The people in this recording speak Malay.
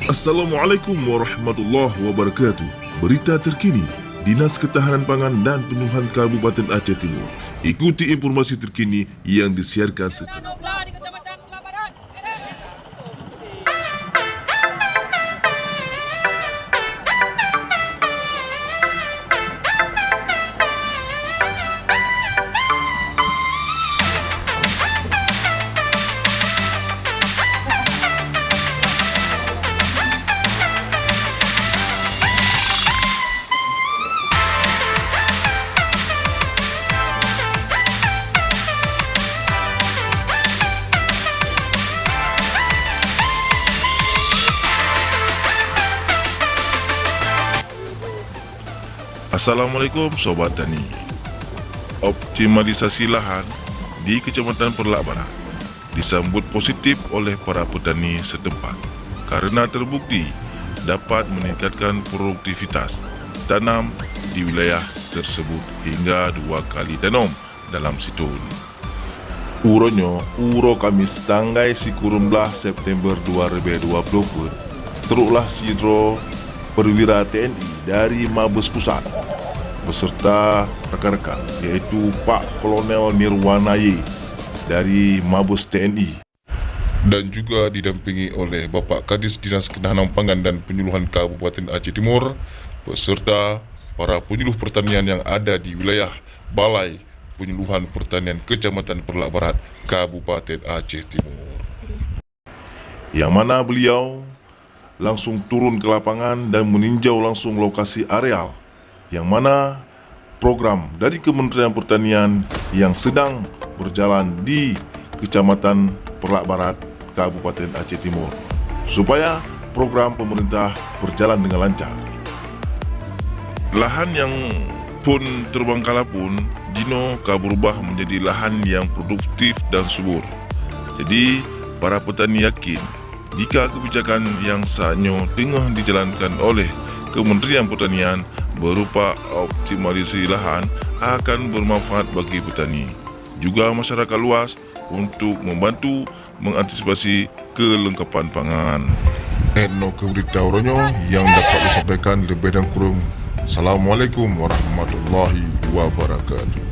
Assalamualaikum warahmatullahi wabarakatuh. Berita terkini, Dinas Ketahanan Pangan dan Penyuluhan Kabupaten Aceh Timur. Ikuti informasi terkini yang disiarkan secara Nobla di Kecamatan Pelabaran. Assalamualaikum Sobat Tani. Optimalisasi lahan di Kecamatan Perlak Barat disambut positif oleh para petani setempat karena terbukti dapat meningkatkan produktivitas tanam di wilayah tersebut hingga 2 kali tanam dalam setahun. Uronyo, uro Kamis tanggai sikurumlah September 2020 teruklah sidro perwira TNI dari Mabes Pusat beserta rekan-rekan yaitu Pak Kolonel Nirwana Y dari Mabes TNI dan juga didampingi oleh Bapak Kadis Dinas Ketahanan Pangan dan Penyuluhan Kabupaten Aceh Timur beserta para penyuluh pertanian yang ada di wilayah Balai Penyuluhan Pertanian Kecamatan Perlak Barat Kabupaten Aceh Timur, yang mana beliau langsung turun ke lapangan dan meninjau langsung lokasi areal yang mana program dari Kementerian Pertanian yang sedang berjalan di Kecamatan Perlak Barat, Kabupaten Aceh Timur, supaya program pemerintah berjalan dengan lancar. Lahan yang pun terbengkalai pun Dino berubah menjadi lahan yang produktif dan subur. Jadi para petani yakin jika kebijakan yang saatnya tengah dijalankan oleh Kementerian Pertanian berupa optimalisasi lahan akan bermanfaat bagi petani juga masyarakat luas untuk membantu mengantisipasi kelengkapan pangan. Etno keberitahuannya yang dapat disampaikan lebih dan kurang. Assalamualaikum warahmatullahi wabarakatuh.